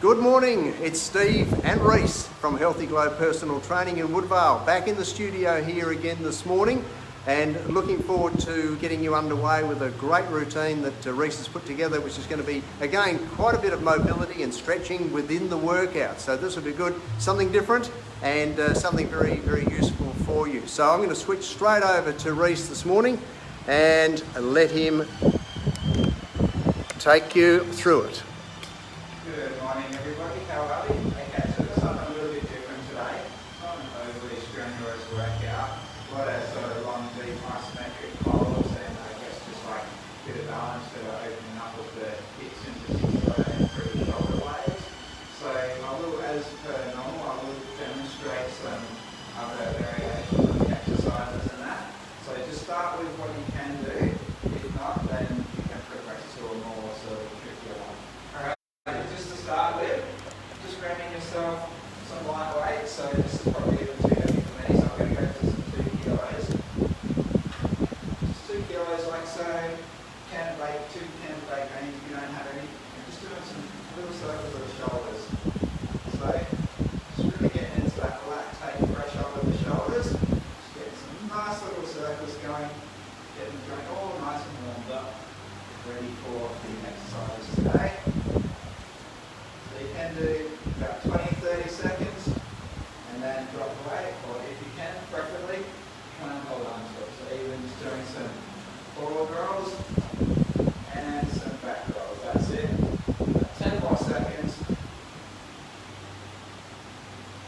Good morning, it's Steve and Reece from Healthy Glow Personal Training in Woodvale. Back in the studio here again this morning and looking forward to getting you underway with a great routine that Reece has put together, which is going to be, again, quite a bit of mobility and stretching within the workout. So this will be good, something different and something very, very useful for you. So I'm going to switch straight over to Reece this morning and let him take you through it. Good morning everybody, how are we? Okay, so there's something a little bit different today. It's not an overly strenuous workout. What a sort of long, deep, isometric holds and I guess just like a bit of balance that are opening up with the hips into 6 through the shoulder blades. So I will, as per normal, I will demonstrate some other variations of the exercises and that. So just start with what you can do. If not, then you can progress to a more sort of trickier one. Just to start with, just grabbing yourself some light weight, so this is probably even too heavy for me, so I'm going to go to some 2 kilos. Just 2 kilos like so, 2 candidate gains if you don't have any, and just doing some little circles of the shoulders. So, just really getting into that lactate pressure over the shoulders, just getting some nice little circles going, getting the joint all nice and warmed up, ready for the exercises today. You can do about 20-30 seconds and then drop away, or if you can, preferably, try and hold on to it. So even just doing some forward rolls and some back rolls. That's it. 10 more seconds.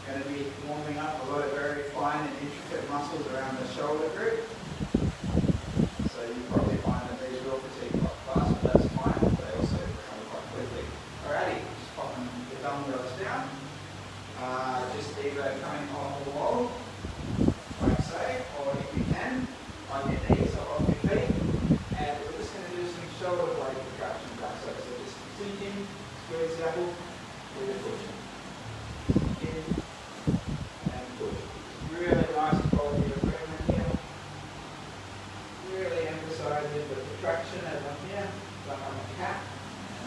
Going to be warming up a lot of very fine and intricate muscles around the shoulder group. So you probably find that these will fatigue quite fast, but that's fine. They also recover quite quickly. Alrighty. Dumbbells down, just either coming off the wall, like so, or if you can, on your knees or off your feet, and we're just going to do some shoulder blade contraction back. So just sink in, squeeze out, with a push. Sink in, and push. Really nice quality of movement here. Really emphasizing the contraction as I'm here, like I'm a cat,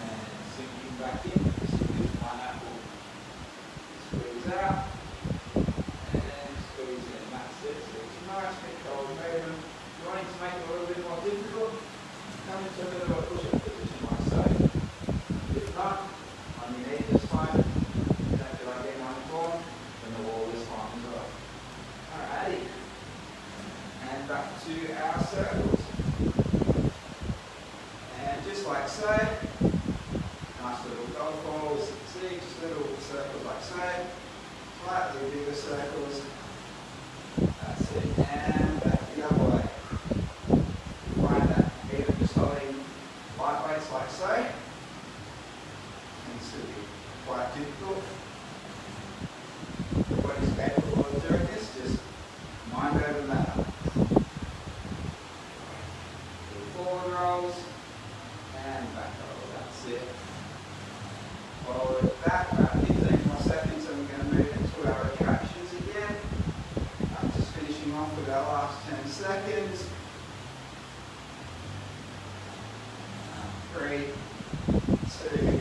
and sinking back in. Squeeze out and squeeze in. That's it. So it's a nice controlled movement. If you're wanting to make it a little bit more difficult, come into a bit of a push-up position like so. If not, on your knee just fine. If you don't feel like getting on the floor, then the wall is fine as well. Alrighty. And back to our circles. And just like so. Nice little golf balls, see, just little circles like so, slightly bigger circles, that's it, and back the other way. Find that even just holding light weights like so, seems to be quite difficult. Everybody's capable of doing this, just mind over matter. Forward rolls, and back rolls, that's it. Forward back, about 15 more seconds, and we're going to move into our retractions again. Just finishing off with our last 10 seconds. 3, 2,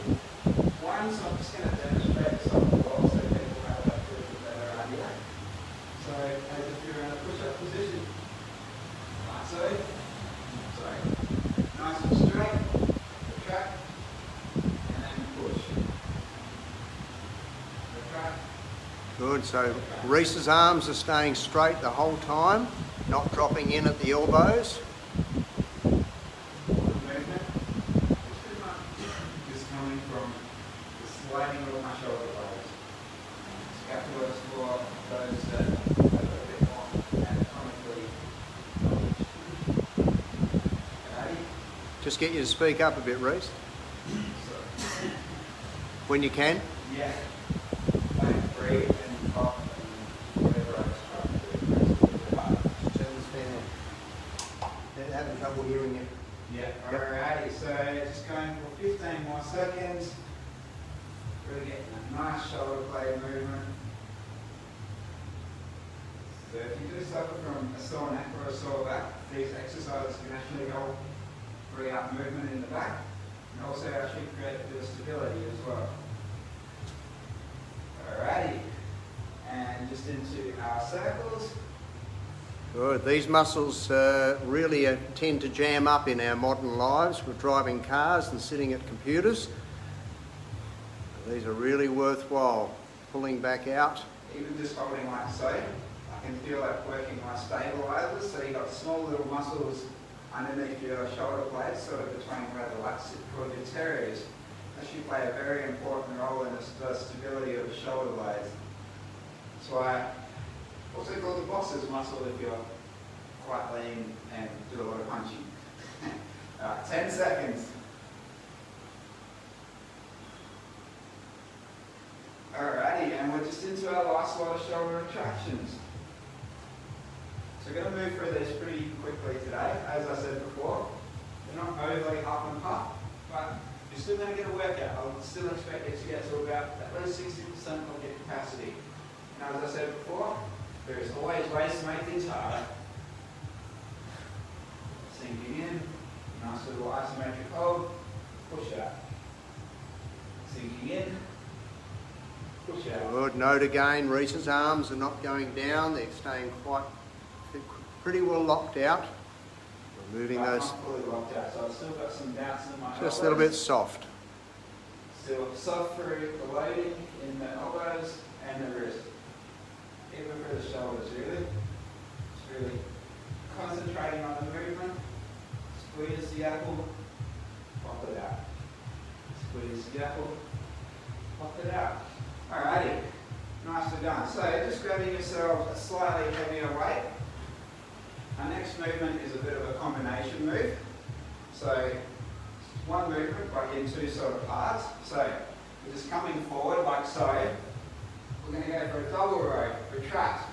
1. So I'm just going to demonstrate this on the wall so people have that a little bit better idea. So as if you're in a push-up position. Like so. Sorry. Nice and straight. Retract. Good, so Reece's arms are staying straight the whole time, not dropping in at the elbows. Movement. Just coming from the sliding of my shoulder blades. Scapula's for those that have a bit more anatomically knowledge. Okay. Just get you to speak up a bit, Reece. When you can. Yeah. Breathe and cough and whatever I was trying to do. Turn this fan on. They're having trouble hearing you. Yeah. Alrighty, so just going for 15 more seconds. Really getting a nice shoulder blade movement. So if you do suffer from a sore neck or a sore back, these exercises can actually help free up movement in the back and also actually create a bit of stability as well. Good. These muscles really tend to jam up in our modern lives. We're driving cars and sitting at computers. These are really worthwhile. Pulling back out. Even just holding like so, I can feel like working my stabilizers. So you've got small little muscles underneath your shoulder blades, sort of between where the lats sit, called your teres. Actually play a very important role in the stability of the shoulder blades. That's why also called the boss's muscle if you're quite lean and do a lot of punching. Alright, 10 seconds. Alrighty, and we're just into our last lot of shoulder retractions. So we're going to move through these pretty quickly today. As I said before, they're not overly up and up, but you're still going to get a workout. I'll still expect you to get to about at least 60% of your capacity. And as I said before, there is always ways to make things harder. Sinking in, nice little isometric hold, push out. Sinking in, push out. Good. Note again, Reece's arms are not going down, they're staying pretty well locked out. We're moving those. Not fully locked out, so I've still got some bounce in my elbows. Just a little bit soft. Still soft through the loading in the elbows and the wrist. Even for the shoulders, really. Just really concentrating on the movement. Squeeze the apple, pop it out. Squeeze the apple, pop it out. Alrighty, nicely done. So just grabbing yourself a slightly heavier weight. Our next movement is a bit of a combination move. So one movement but in two sort of parts. So we're just coming forward like so. We're going to go for a double row, retract.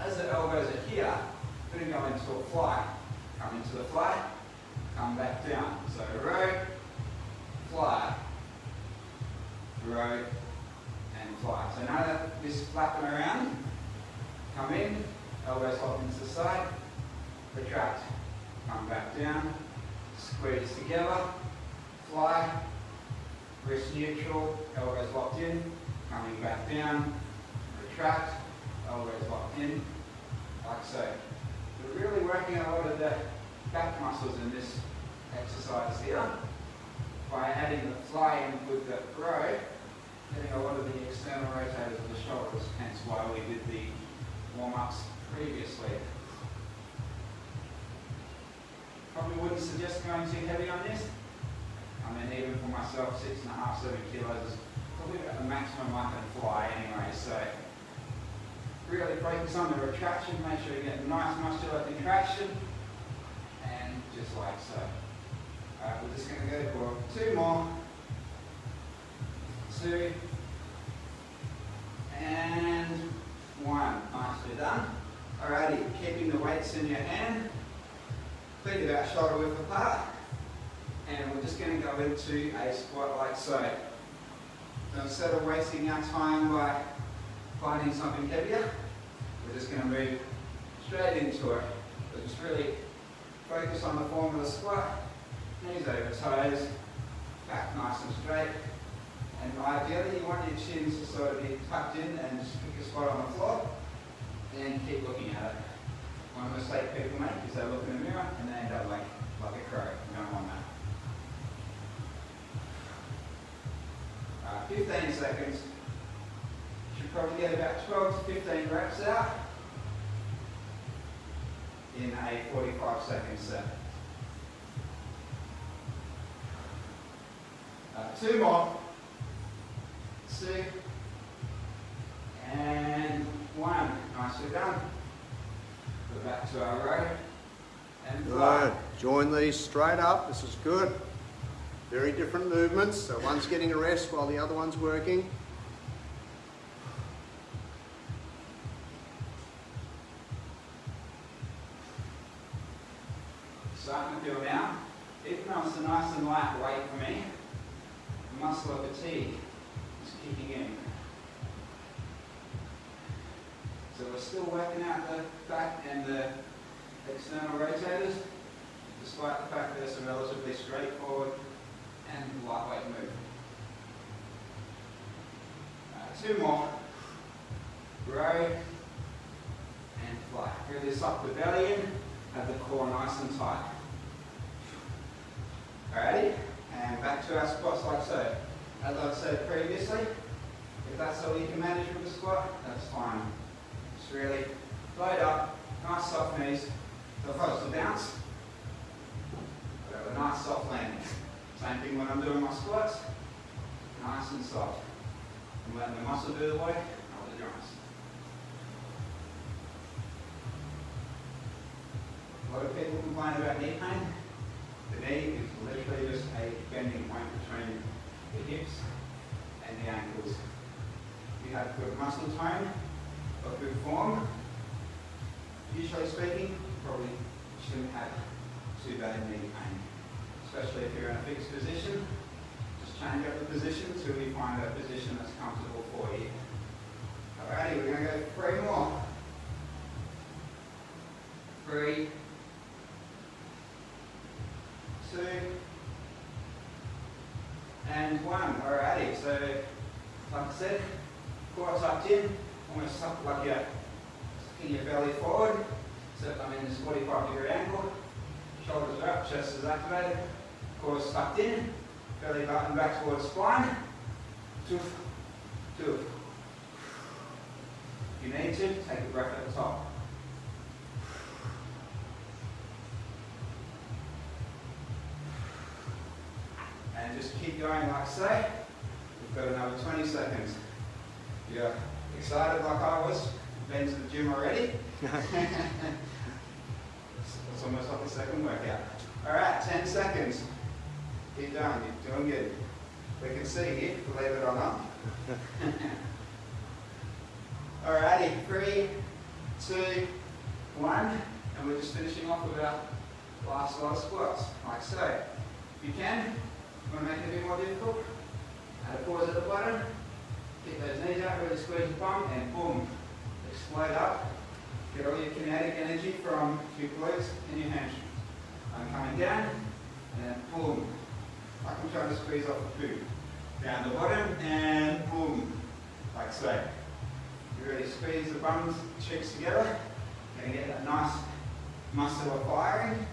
As the elbows are here, we're going to go into a fly. Come into the fly, come back down. So row, fly, row, and fly. So now that this is flapping around, come in, elbows hop into the side, retract, come back down, squeeze together, fly, wrist neutral, elbows locked in, coming back down, retract, elbows locked in, like so. We're really working a lot of the back muscles in this exercise here. By adding the fly in with the row, getting a lot of the external rotators of the shoulders, hence why we did the warm-ups previously. Probably wouldn't suggest going too heavy on this. I mean, even for myself, 6.5, 7 kilos is probably about the maximum I can fly anyway, so really focus on the retraction, make sure you get nice muscular contraction, and just like so. Alright, we're just going to go for 2 more. 2, and 1. Nicely done. Alrighty, keeping the weights in your hand, feet about shoulder width apart, and we're just going to go into a squat like so. So instead of wasting our time by finding something heavier, we're just going to move straight into it. So just really focus on the form of the squat, knees over toes, back nice and straight. And ideally you want your chins to sort of be tucked in and just pick a spot on the floor and keep looking at it. One mistake people make is they look in the mirror and they end up like a crow. You don't want that. 15 seconds. Should probably get about 12 to 15 reps out in a 45-second set. 2 more. 2 and 1. Nicely done. Go back to our row and fly. Good. Join these straight up. This is good. Very different movements. So one's getting a rest while the other one's working. Starting to feel now, even though it's a nice and light weight for me, the muscle of fatigue is kicking in. So we're still working out the back and the external rotators, despite the fact that it's a relatively straightforward and lightweight move. 2 more. Row and fly. Really suck the belly in, have the core nice and tight. Alrighty, and back to our squats like so. As I've said previously, if that's all you can manage with the squat, that's fine. Just really load up, nice soft knees. So if I was to bounce, I've got a nice soft landing. Same thing when I'm doing my squats, nice and soft. I'm letting the muscle do the work, not the joints. A lot of people complain about knee pain. The knee is literally just a bending point between the hips and the ankles. If you have good muscle tone or good form, usually speaking, you probably shouldn't have too bad knee pain. Especially if you're in a fixed position, just change up the position until you find a position that's comfortable for you. Alrighty, we're going to go 3 more. 3, 2, and 1. Alrighty, so like I said, core tucked in, almost tucked like you're tucking your belly forward, except I'm in this 45-degree angle. Shoulders are up, chest is activated, core is tucked in, belly button back towards spine. Toof, toof. If you need to, take a breath at the top. And just keep going like so. We've got another 20 seconds. You're excited like I was, been to the gym already. It's almost like the second workout. Alright, 10 seconds. Keep going, you're doing good. We can see here, believe it or not. Alrighty, 3, 2, 1, and we're just finishing off with our last lot of squats, like so. If you can, you want to make it a bit more difficult, add a pause at the bottom, kick those knees out, really squeeze the bum, and boom, explode up. Get all your kinetic energy from your glutes and your hamstrings. I'm coming down, and then boom, like I'm trying to squeeze off the food. Down the bottom, and boom, like so. You really squeeze the bums, cheeks together, you're going to get that nice muscular firing.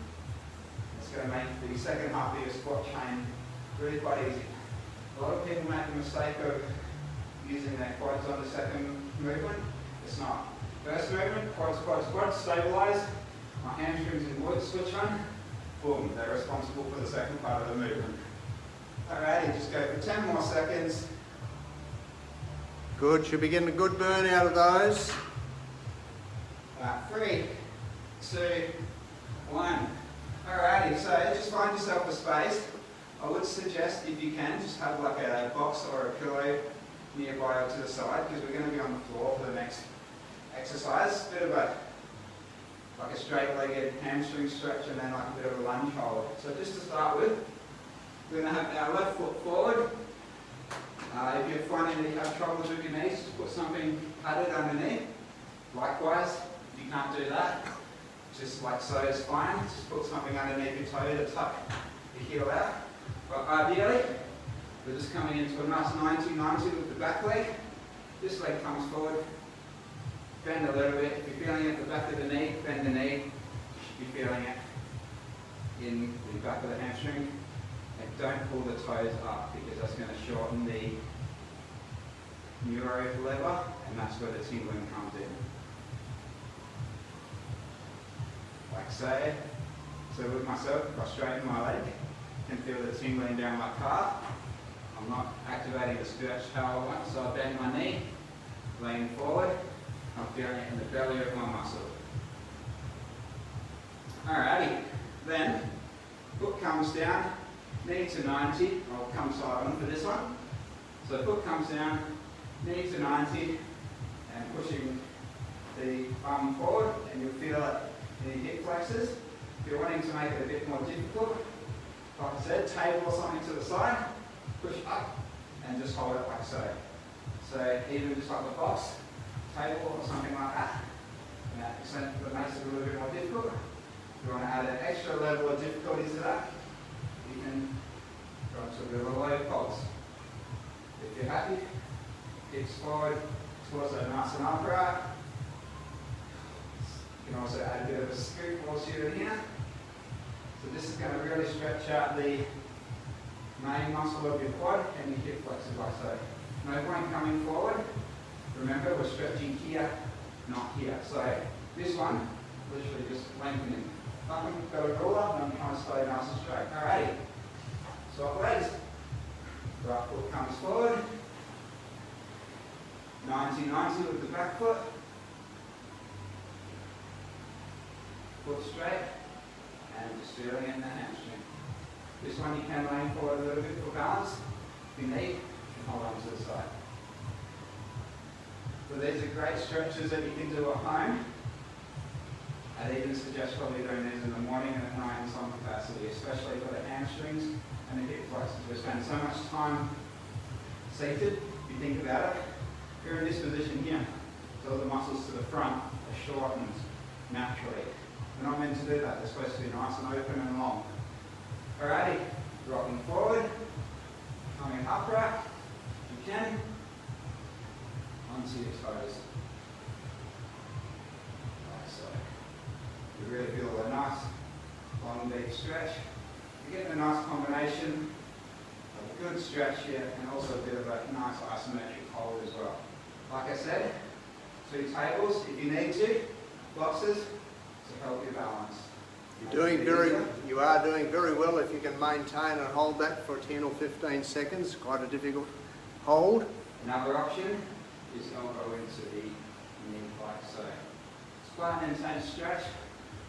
It's going to make the second half of your squat chain really quite easy. A lot of people make the mistake of using their quads on the second movement. It's not. First movement, quads, quads, quads, stabilize. My hamstrings and glutes switch on. Boom, they're responsible for the second part of the movement. Alrighty, just go for 10 more seconds. Good, should be getting a good burn out of those. 3, 2, 1. Alrighty, so just find yourself a space. I would suggest, if you can, just have like a box or a pillow nearby or to the side, because we're going to be on the floor for the next exercise. Bit of a, like a straight-legged hamstring stretch and then like a bit of a lunge hold. So just to start with, we're going to have our left foot forward. If you're finding that you have troubles with your knees, just put something padded underneath. Likewise, if you can't do that, just like so is fine. Just put something underneath your toe to tuck your heel out. But ideally, we're just coming into a nice 90-90 with the back leg. This leg comes forward. Bend a little bit. If you're feeling it at the back of the knee, bend the knee. You should be feeling it in the back of the hamstring. And don't pull the toes up, because that's going to shorten the neuro lever, and that's where the tingling comes in. Like so. So with myself, if I straighten my leg, I can feel the tingling down my calf. I'm not activating the stretch how I want, so I bend my knee, lean forward. I'm feeling it in the belly of my muscle. Alrighty, then foot comes down, knee to 90. I'll come side on for this one. So foot comes down, knee to 90, and pushing the bum forward, and you'll feel it in your hip flexors. If you're wanting to make it a bit more difficult, like I said, table or something to the side, push up, and just hold it like so. So even just like the box, table or something like that, that makes it a little bit more difficult. If you want to add an extra level of difficulty to that, you can go to a bit of a low pulse. If you're happy, hips forward, torso nice and upright. You can also add a bit of a scoop whilst you're in here. So this is going to really stretch out the main muscle of your quad and your hip flexors like so. No point coming forward. Remember, we're stretching here, not here. So this one, literally just lengthening. I've got a ruler and I'm trying to stay nice and straight. Alrighty. Swap legs. Right foot comes forward. 90-90 with the back foot. Foot straight. And just feeling it in the hamstring. This one you can lean forward a little bit for balance. If you need, you can hold on to the side. So these are great stretches that you can do at home. I'd even suggest probably doing these in the morning and at night in some capacity, especially for the hamstrings and the hip flexors. We spend so much time seated, if you think about it. If you're in this position here, so the muscles to the front are shortened naturally. We're not meant to do that. They're supposed to be nice and open and long. Alrighty, rocking forward, coming upright, if you can, onto your toes. Like so. You really feel a nice, long, deep stretch. You're getting a nice combination of a good stretch here and also a bit of a nice isometric hold as well. Like I said, 2 tables if you need to, boxes to help you balance. You are doing very well if you can maintain and hold that for 10 or 15 seconds. Quite a difficult hold. Another option is elbow into the knee like so. It's quite an intense stretch,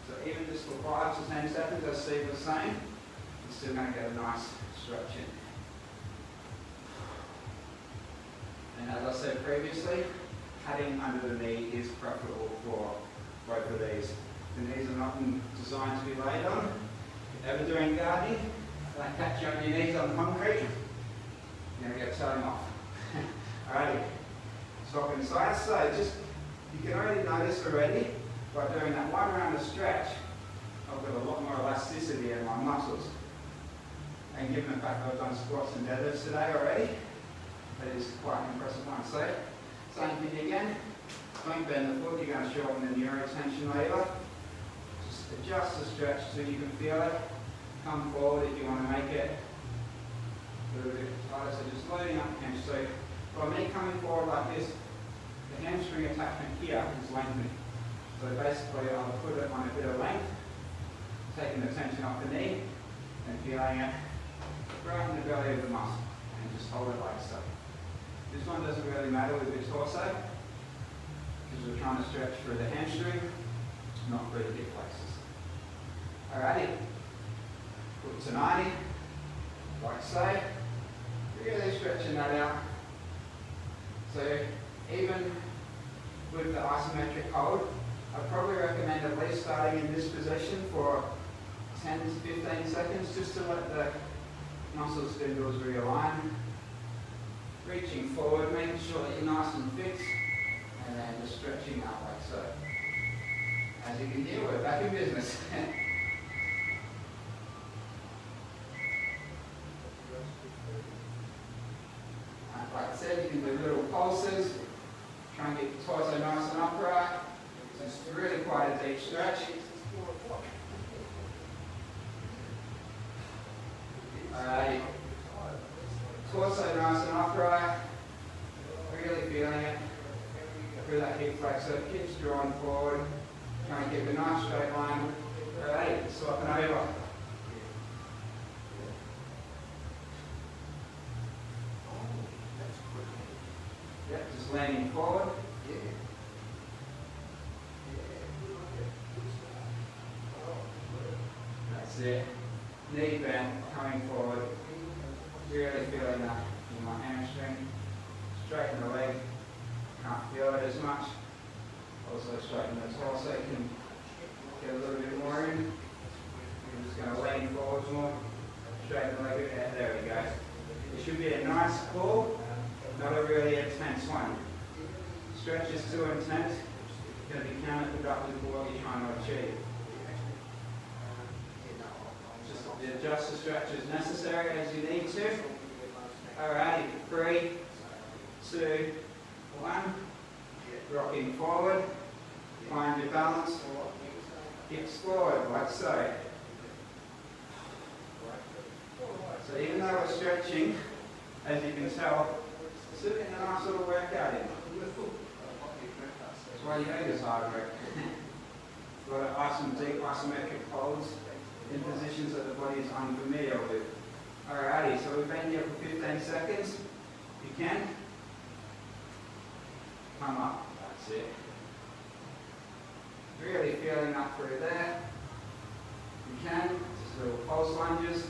so even just for 5 to 10 seconds, as Steve was saying, you're still going to get a nice stretch in. And as I said previously, padding under the knee is preferable for both of these. The knees are not designed to be laid on. If you're ever doing gardening, don't catch you on your knees on concrete, you're going to get towing off. Alrighty, swapping sides. So just, you can already notice already by doing that one round of stretch, I've got a lot more elasticity in my muscles. And given the fact that I've done squats and deadlifts today already, that is quite an impressive one. So, same thing again. Don't bend the foot, you're going to shorten the neurotension lever. Just adjust the stretch so you can feel it. Come forward if you want to make it a little bit tighter. So just loading up the hamstring. So by me coming forward like this, the hamstring attachment here is lengthening. So basically I'll put it on a bit of length, taking the tension off the knee and feeling it right in the belly of the muscle. And just hold it like so. This one doesn't really matter with the torso, because we're trying to stretch through the hamstring, not through the hip flexors. Alrighty, put to 90, like so. Really stretching that out. So even with the isometric hold, I'd probably recommend at least starting in this position for 10 to 15 seconds, just to let the muscle spindles realign. Reaching forward, making sure that you're nice and fixed, and then just stretching out like so. As you can hear, we're back in business. Like I said, you can do little pulses, try and get your torso nice and upright. So it's really quite a deep stretch. Alright, torso nice and upright, really feeling it through that hip flexor, hips drawn forward, trying to keep a nice straight line. Alright, swapping over. Yep, just leaning forward. That's it. Knee bend, coming forward. Really feeling that in my hamstring. Straighten the leg. Can't feel it as much. Also straighten the torso. You can get a little bit more in. You're just going to lean forwards more. Straighten the leg a bit. There we go. It should be a nice pull, not a really intense one. Stretch is too intense. It's going to be counterproductive for what you're trying to achieve. Just adjust the stretch as necessary as you need to. Alrighty, 3, 2, 1. Rocking forward. Find your balance. hips forward, like so. So even though we're stretching, as you can tell, it's getting a nice little workout in. That's why yoga's hard work. We've got to some deep isometric holds in positions that the body is unfamiliar with. Alrighty, so we've been here for 15 seconds. You can come up, that's it. Really feeling up through there. You can, just little pulse lunges,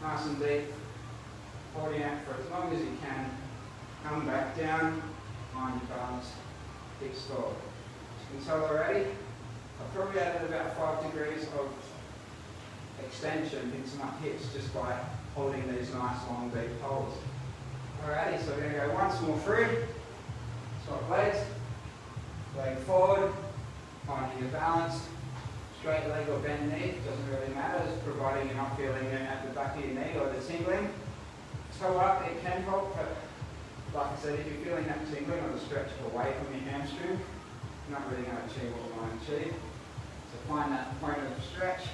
nice and deep, holding out for as long as you can. Come back down, find your balance, hips forward. As you can tell already, I've probably added about 5 degrees of extension into my hips just by holding these nice long deep holds. Alrighty, so we're going to go once more through. Swap legs, leg forward, finding your balance. Straight leg or bent knee, doesn't really matter, just providing you're not feeling it at the back of your knee or the tingling. Toe up, it can help, but like I said, if you're feeling that tingling or the stretch away from your hamstring, you're not really going to achieve what you want to achieve. So find that point of stretch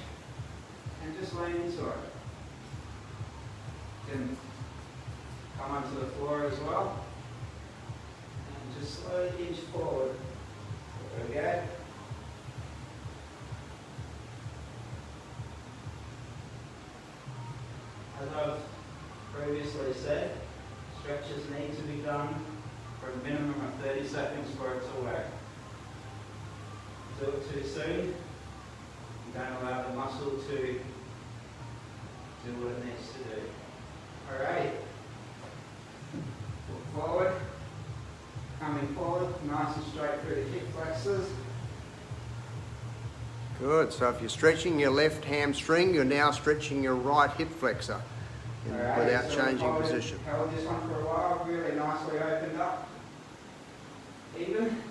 and just lean into it. You can come onto the floor as well and just slowly inch forward. There we go. As I've previously said, stretches need to be done for a minimum of 30 seconds for it to work. Do it too soon, you don't allow the muscle to do what it needs to do. Alright, look forward, coming forward, nice and straight through the hip flexors. Good, so if you're stretching your left hamstring, you're now stretching your right hip flexor without changing position. Held this one for a while, really nicely opened up. Even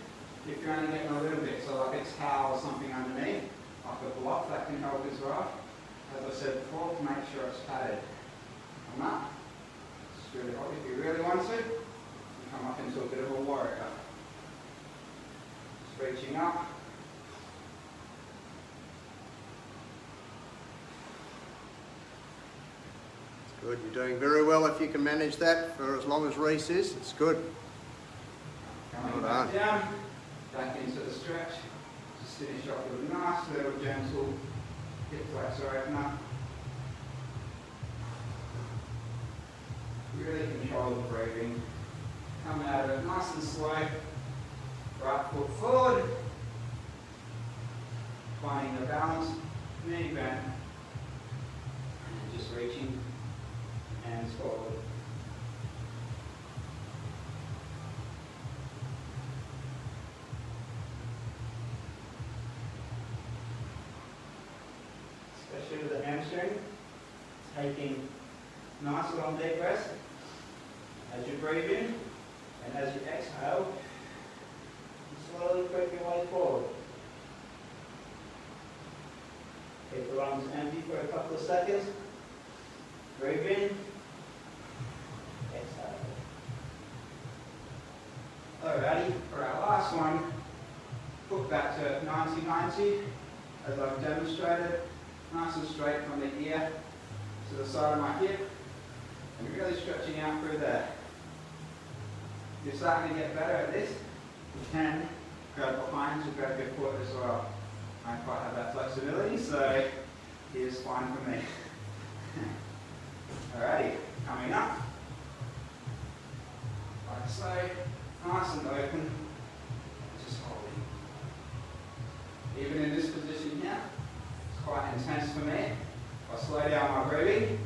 if you're only getting a little bit, so like a towel or something underneath, like a block, that can help as well. As I said before, to make sure it's padded. Come up, just really hold if you really want to. You come up into a bit of a warrior. Just reaching up. Good, you're doing very well if you can manage that for as long as Reece is. It's good. Coming Well back done. down, back into the stretch. Just finish off with a nice little gentle hip flexor opener. Really control the breathing. Come out of it nice and slow. Right foot forward. Finding the balance. Knee bend. And just reaching hands forward. Especially with the hamstring, taking nice long deep breaths as you breathe in, and as you exhale, you slowly creep your way forward. Keep the lungs empty for a couple of seconds. Breathe in, exhale. Alrighty, for our last one, foot back to 90-90, as I've demonstrated. Nice and straight from the ear to the side of my hip, and really stretching out through there. If you're starting to get better at this, you can grab behind to grab your foot as well. I don't quite have that flexibility, so here's fine for me. Alrighty, coming up. Like so, nice and open, just holding. Even in this position here, it's quite intense for me. I'll slow down my breathing.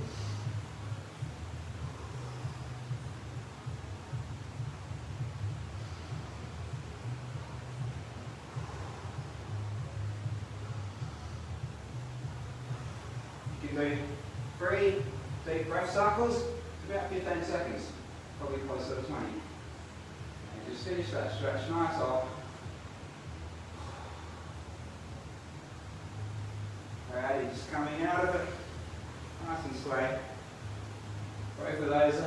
You can do 3 deep breath cycles, about 15 seconds, probably closer to 20. And just finish that stretch nice off. Alrighty, just coming out of it, nice and slow. Both of those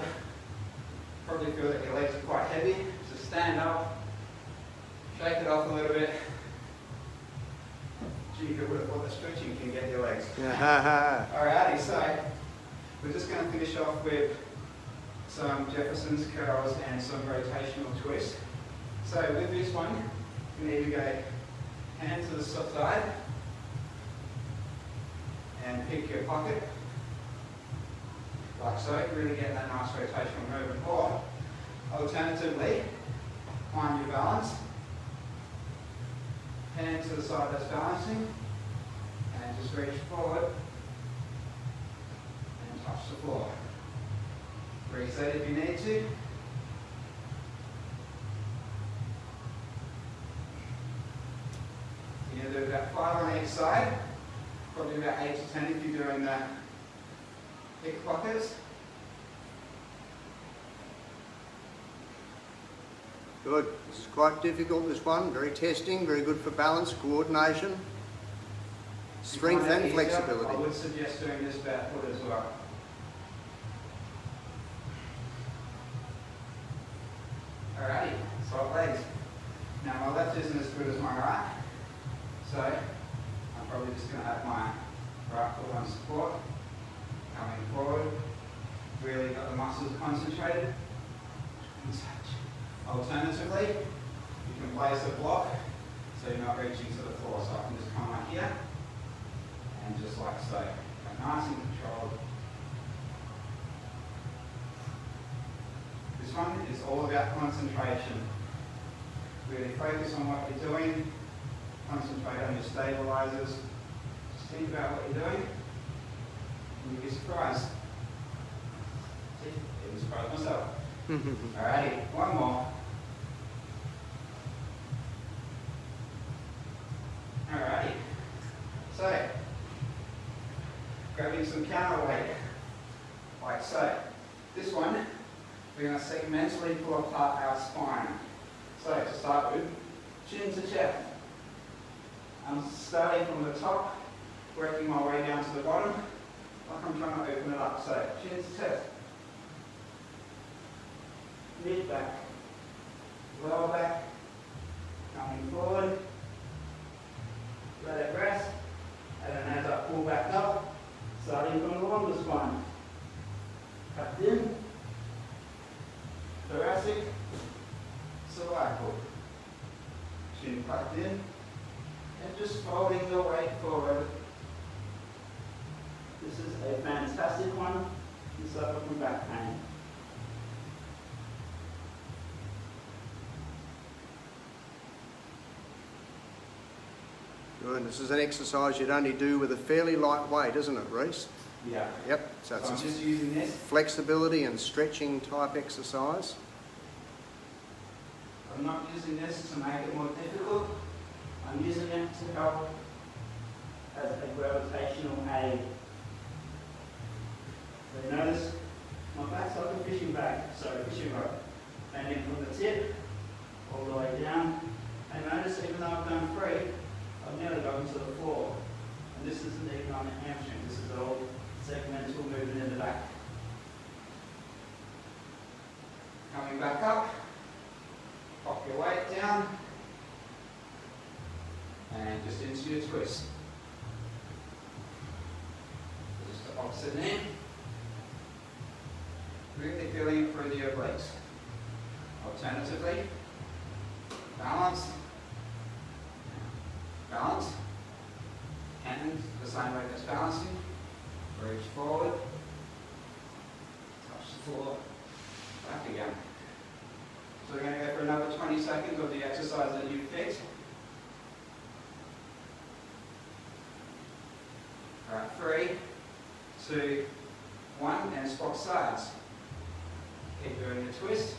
probably feel that your legs are quite heavy, so stand up, shake it off a little bit, Gee, who would have thought the stretching can get your legs? Yeah. Alrighty, so we're just going to finish off with some Jefferson's curls and some rotational twists. So with this one, you need to go hand to the side and pick your pocket, like so, really get that nice rotational movement. Or alternatively, find your balance, hand to the side that's balancing, and just reach forward and touch the floor. Reset if you need to. You're going to do about 5 on each side, probably about 8 to 10 if you're doing the pickpockets. Good. This is quite difficult, this one. Very testing, very good for balance, coordination, strength and flexibility. I would suggest doing this barefoot as well. Alrighty, swap legs. Now my left isn't as good as my right, so I'm probably just going to have my right foot on support, coming forward, really got the muscles concentrated. Alternatively, you can place a block so you're not reaching to the floor. So I can just come up here and just like so. Go nice and controlled. This one is all about concentration. Really focus on what you're doing. Concentrate on your stabilizers. Just think about what you're doing and you'll be surprised. See, even surprised myself. Alrighty, one more. Alrighty. So, grabbing some counterweight, like so. This one, we're going to segmentally pull apart our spine. So, to start with, chin to chest. I'm starting from the top, working my way down to the bottom, like I'm trying to open it up. So, chin to chest. Mid back, lower back, coming forward, let it rest, and then as I pull back up, starting from the longer spine. Tucked in, thoracic, cervical, chin tucked in, and just folding your weight forward. This is a fantastic one to suffer from back pain. Good. This is an exercise you'd only do with a fairly light weight, isn't it, Reece? Yeah. Yep. So it's I'm a just using this. flexibility and stretching type exercise. I'm not using this to make it more difficult. I'm using it to help as a gravitational aid. So you notice my back's like a fishing bag, sorry, fishing rod. Bending from the tip all the way down. And notice even though I've done 3, I've nearly gotten to the floor. And this isn't even on the hamstring, this is all segmental movement in the back. Coming back up, pop your weight down, and just into your twist. Just the opposite knee. Really feeling it through the obliques. Alternatively, balance, balance, and the same way as balancing, reach forward, touch the floor, back again. So we're going to go for another 20 seconds of the exercise that you picked. Alright, 3, 2, 1, and swap sides. Keep doing your twist,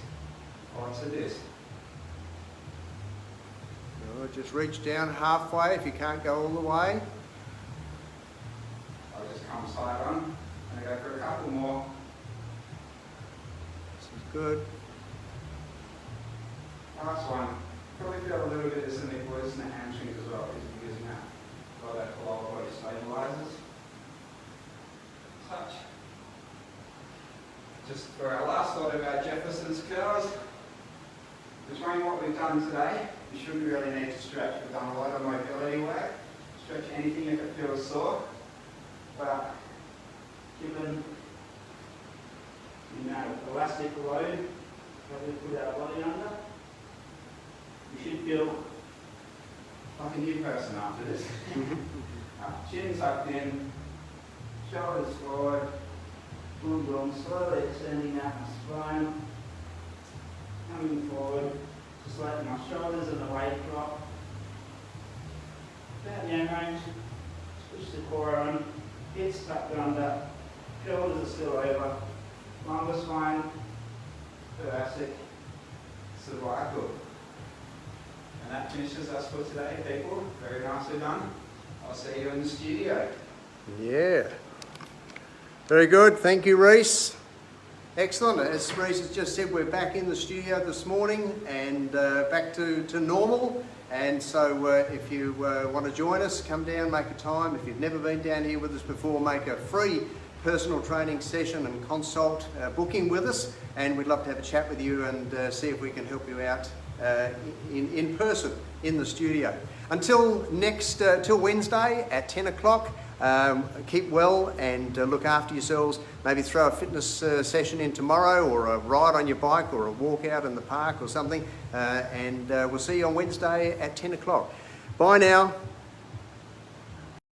onto this. Good. Just reach down halfway if you can't go all the way. I'll just come side on, and go for a couple more. This is good. Last one. Probably feel a little bit of some glutes in the hamstrings as well, because you're using that for that lower body stabilizers. Touch. Just for our last thought about Jefferson's curls, between what we've done today, you shouldn't really need to stretch. We've done a lot of mobility work, stretch anything if it feels sore, but given the amount of elastic load that we put our body under, you should feel like a new person after this. Chin tucked in, shoulders forward, boom boom, slowly extending out my spine, coming forward, just letting my shoulders and the weight drop. About yang range, push the core on, hips tucked under, shoulders are still over, longer spine, thoracic, cervical. And that finishes us for today, people. Very nicely done. I'll see you in the studio. Yeah. Very good. Thank you, Reece. Excellent. As Reece has just said, we're back in the studio this morning and back to normal. And so if you want to join us, come down, make a time. If you've never been down here with us before, make a free personal training session and consult booking with us. And we'd love to have a chat with you and see if we can help you out in person in the studio. Until till Wednesday at 10 o'clock, keep well and look after yourselves. Maybe throw a fitness session in tomorrow, or a ride on your bike, or a walk out in the park or something. And we'll see you on Wednesday at 10 o'clock. Bye now.